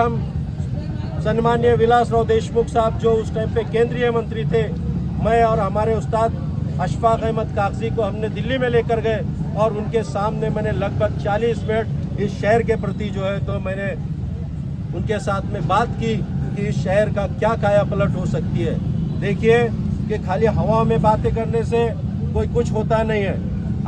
हम सम्माननीय विलासराव देशमुख साहब जो उस टाइम पे केंद्रीय मंत्री थे, मैं और हमारे उस्ताद अशफाक अहमद कागजी को हमने दिल्ली में लेकर गए और उनके सामने मैंने लगभग 40 मिनट इस शहर के प्रति जो है तो मैंने उनके साथ में बात की कि इस शहर का क्या काया पलट हो सकती है। देखिए कि खाली हवा में बातें करने से कोई कुछ होता नहीं है।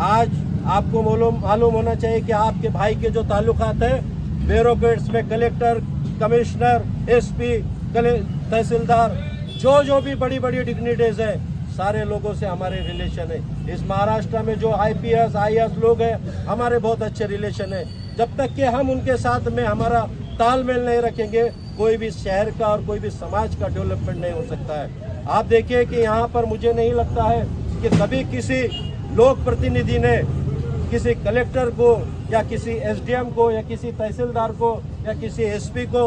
आज आपको मालूम होना चाहिए कि आपके भाई के जो ताल्लुकात हैं ब्यूरोक्रेट्स में, कलेक्टर, कमिश्नर, एसपी, तहसीलदार, जो भी बड़ी बड़ी डिग्निटीज है, सारे लोगों से हमारे रिलेशन है। इस महाराष्ट्र में जो IPS, IAS लोग हैं, हमारे बहुत अच्छे रिलेशन है। जब तक कि हम उनके साथ में हमारा तालमेल नहीं रखेंगे, कोई भी शहर का और कोई भी समाज का डेवलपमेंट नहीं हो सकता है। आप देखिए कि यहाँ पर मुझे नहीं लगता है कि कभी किसी लोक प्रतिनिधि ने किसी कलेक्टर को या किसी SDM को या किसी तहसीलदार को या किसी SP को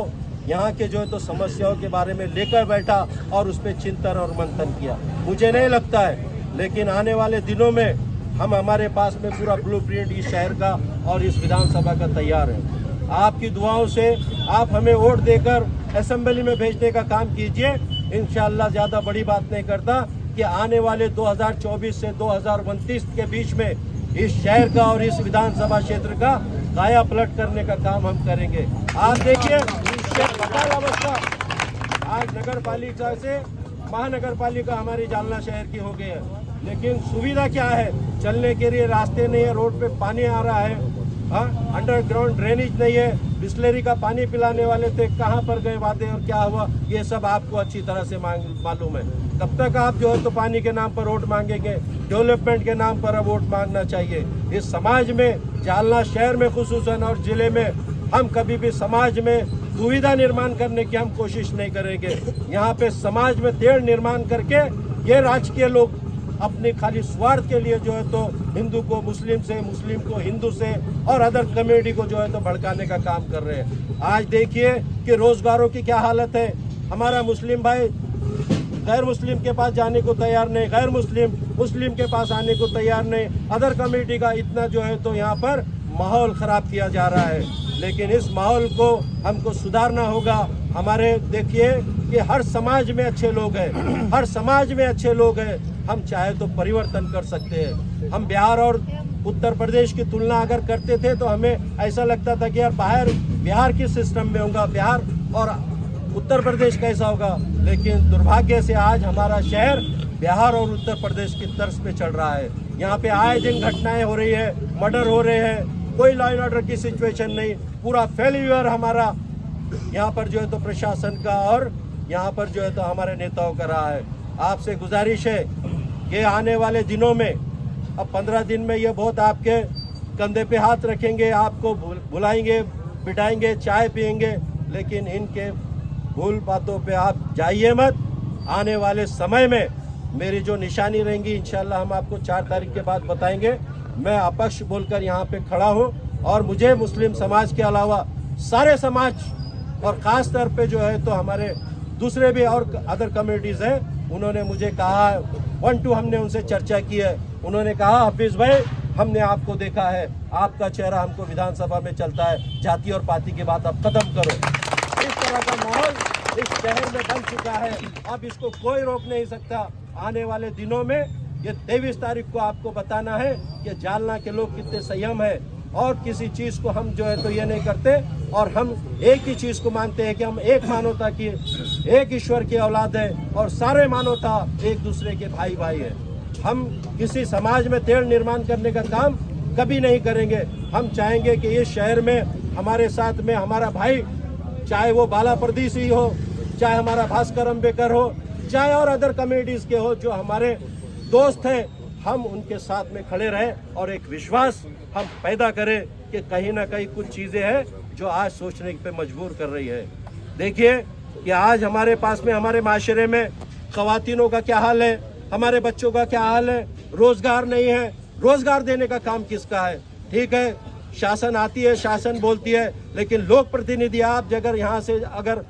यहाँ के जो है तो समस्याओं के बारे में लेकर बैठा और उस पर चिंतन और मंथन किया, मुझे नहीं लगता है। लेकिन आने वाले दिनों में हमारे पास में पूरा ब्लूप्रिंट इस शहर का और इस विधानसभा का तैयार है। आपकी दुआओं से आप हमें वोट देकर असेंबली में भेजने का काम कीजिए। इंशाअल्लाह ज़्यादा बड़ी बात नहीं करता कि आने वाले 2024 से 2029 के बीच में इस शहर का और इस विधानसभा क्षेत्र का काया पलट करने का काम हम करेंगे। आप देखिए बदहाल अवस्था आज नगर पालिका से महानगर पालिका हमारी जालना शहर की हो गई है, लेकिन सुविधा क्या है? चलने के लिए रास्ते नहीं है, रोड पे पानी आ रहा है, अंडरग्राउंड ड्रेनेज नहीं है, बिस्लरी का पानी पिलाने वाले थे, कहाँ पर गए वादे और क्या हुआ, ये सब आपको अच्छी तरह से मालूम है। कब तक आप जो है तो पानी के नाम पर वोट मांगेंगे? डेवलपमेंट के नाम पर अब वोट मांगना चाहिए। इस समाज में, जालना शहर में खुसूसन और जिले में, हम कभी भी समाज में दुविधा निर्माण करने की हम कोशिश नहीं करेंगे। यहाँ पे समाज में तेढ़ निर्माण करके ये राजकीय लोग अपने खाली स्वार्थ के लिए जो है तो हिंदू को मुस्लिम से, मुस्लिम को हिंदू से और अदर कम्युनिटी को जो है तो भड़काने का काम कर रहे हैं। आज देखिए कि रोजगारों की क्या हालत है। हमारा मुस्लिम भाई गैर मुस्लिम के पास जाने को तैयार नहीं, गैर मुस्लिम के पास आने को तैयार नहीं, अदर कम्युनिटी का इतना जो है तो यहाँ पर माहौल खराब किया जा रहा है। लेकिन इस माहौल को हमको सुधारना होगा। हमारे देखिए कि हर समाज में अच्छे लोग हैं, हर समाज में अच्छे लोग हैं। हम चाहे तो परिवर्तन कर सकते हैं। हम बिहार और उत्तर प्रदेश की तुलना अगर करते थे तो हमें ऐसा लगता था कि यार बाहर बिहार किस सिस्टम में होगा, बिहार और उत्तर प्रदेश कैसा होगा। लेकिन दुर्भाग्य से आज हमारा शहर बिहार और उत्तर प्रदेश की तर्ज पे चल रहा है। यहाँ पे आए दिन घटनाएं हो रही है, मर्डर हो रहे हैं, कोई लॉ एंड ऑर्डर की सिचुएशन नहीं। पूरा फेल्यूर हमारा यहाँ पर जो है तो प्रशासन का और यहाँ पर जो है तो हमारे नेताओं का रहा है। आपसे गुजारिश है कि आने वाले दिनों में, अब 15 दिन में ये बहुत आपके कंधे पे हाथ रखेंगे, आपको बुलाएंगे, बिठाएंगे, चाय पिएंगे, लेकिन इनके भूल बातों पे आप जाइए मत। आने वाले समय में मेरी जो निशानी रहेंगी इंशाल्लाह हम आपको 4 तारीख के बाद बताएंगे। मैं अपक्ष बोलकर यहाँ पे खड़ा हूँ और मुझे मुस्लिम समाज के अलावा सारे समाज और ख़ास तौर पे जो है तो हमारे दूसरे भी और अदर कम्युनिटीज़ हैं, उन्होंने मुझे कहा 1-2 हमने उनसे चर्चा की है। उन्होंने कहा हाफिज़ भाई हमने आपको देखा है, आपका चेहरा हमको विधानसभा में चलता है, जाति और पाति की बात आप खत्म करो। इस तरह का माहौल इस शहर में बन चुका है, अब इसको कोई रोक नहीं सकता। आने वाले दिनों में ये 23 तारीख को आपको बताना है कि जालना के लोग कितने संयम है और किसी चीज़ को हम जो है तो ये नहीं करते और हम एक ही चीज़ को मानते हैं कि हम एक मानवता की, एक ईश्वर की औलाद है और सारे मानवता एक दूसरे के भाई भाई है। हम किसी समाज में तेढ़ निर्माण करने का काम कभी नहीं करेंगे। हम चाहेंगे कि इस शहर में हमारे साथ में हमारा भाई, चाहे वो बाला परदेसी हो, चाहे हमारा भास्कर अम्बेकर हो, चाहे और अदर कम्युनिटीज़ के हो जो हमारे दोस्त हैं, हम उनके साथ में खड़े रहें और एक विश्वास हम पैदा करें कि कहीं ना कहीं कुछ चीज़ें हैं जो आज सोचने पे मजबूर कर रही है। देखिए कि आज हमारे पास में, हमारे माशरे में ख़वातीनों का क्या हाल है, हमारे बच्चों का क्या हाल है। रोज़गार नहीं है, रोज़गार देने का काम किसका है? ठीक है, शासन आती है, शासन बोलती है, लेकिन लोक प्रतिनिधि आप अगर यहाँ से अगर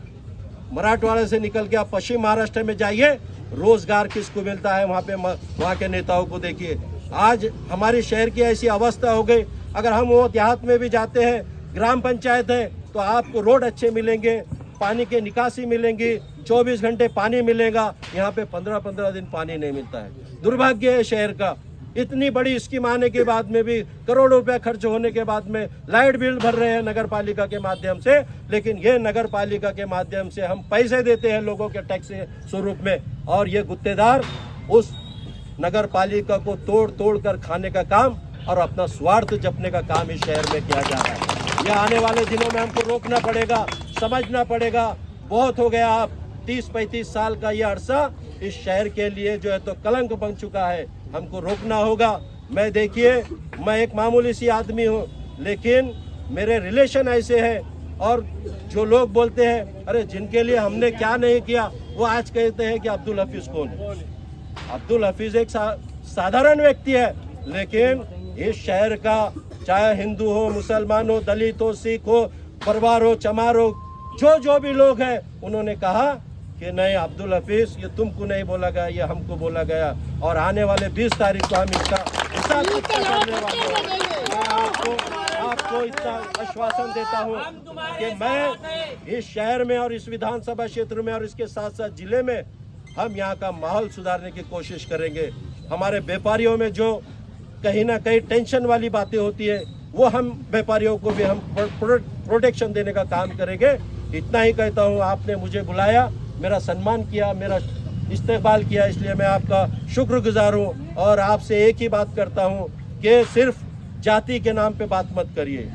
मराठवाड़ा से निकल के आप पश्चिम महाराष्ट्र में जाइए, रोजगार किसको मिलता है? वहाँ के नेताओं को देखिए। आज हमारे शहर की ऐसी अवस्था हो गई, अगर हम वो देहात में भी जाते हैं, ग्राम पंचायत है, तो आपको रोड अच्छे मिलेंगे, पानी के निकासी मिलेंगी, 24 घंटे पानी मिलेगा। यहाँ पे 15-15 दिन पानी नहीं मिलता है। दुर्भाग्य है शहर का। इतनी बड़ी स्कीम आने के बाद में भी करोड़ों रुपया खर्च होने के बाद में लाइट बिल भर रहे हैं नगर पालिका के माध्यम से, लेकिन ये नगर पालिका के माध्यम से हम पैसे देते हैं लोगों के टैक्स के स्वरूप में, और ये गुत्तेदार उस नगर पालिका को तोड़ तोड़ कर खाने का काम और अपना स्वार्थ जपने का काम इस शहर में किया जा रहा है। ये आने वाले दिनों में हमको रोकना पड़ेगा, समझना पड़ेगा। बहुत हो गया, आप 30-35 साल का ये अरसा इस शहर के लिए जो है तो कलंक बन चुका है। हमको रोकना होगा। मैं देखिए, मैं एक मामूली सी आदमी हूँ, लेकिन मेरे रिलेशन ऐसे हैं, और जो लोग बोलते हैं अरे जिनके लिए हमने क्या नहीं किया, वो आज कहते हैं कि अब्दुल हफीज कौन है। अब्दुल हफीज एक साधारण व्यक्ति है, लेकिन इस शहर का चाहे हिंदू हो, मुसलमान हो, दलित हो, सिख हो, परवार हो, चमार हो, जो भी लोग हैं, उन्होंने कहा कि नहीं अब्दुल हफीज, ये तुमको नहीं बोला गया, ये हमको बोला गया, और आने वाले 20 तारीख को हम इसका हिसाब करने वाले हैं। मैं आपको इतना आश्वासन देता हूँ कि मैं इस शहर में और इस विधानसभा क्षेत्र में और इसके साथ साथ जिले में हम यहाँ का माहौल सुधारने की कोशिश करेंगे। हमारे व्यापारियों में जो कहीं ना कहीं टेंशन वाली बातें होती है, वो हम व्यापारियों को भी हम प्रोटेक्शन देने का काम करेंगे। इतना ही कहता हूँ। आपने मुझे बुलाया, मेरा सम्मान किया, मेरा इस्तेकबाल किया, इसलिए मैं आपका शुक्रगुजार हूँ। और आपसे एक ही बात करता हूँ कि सिर्फ जाति के नाम पे बात मत करिए,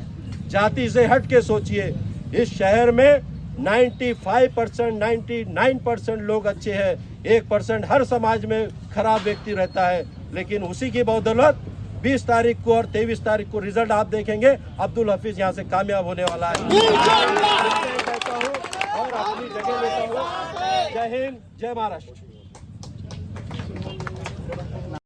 जाति से हट के सोचिए। इस शहर में 95%, 99% लोग अच्छे हैं, 1% हर समाज में खराब व्यक्ति रहता है, लेकिन उसी की बदौलत 20 तारीख को और 23 तारीख को रिजल्ट आप देखेंगे, अब्दुल हफीज यहाँ से कामयाब होने वाला है। कहता हूँ और अपनी जगह लेता हूँ। जय हिंद, जय महाराष्ट्र।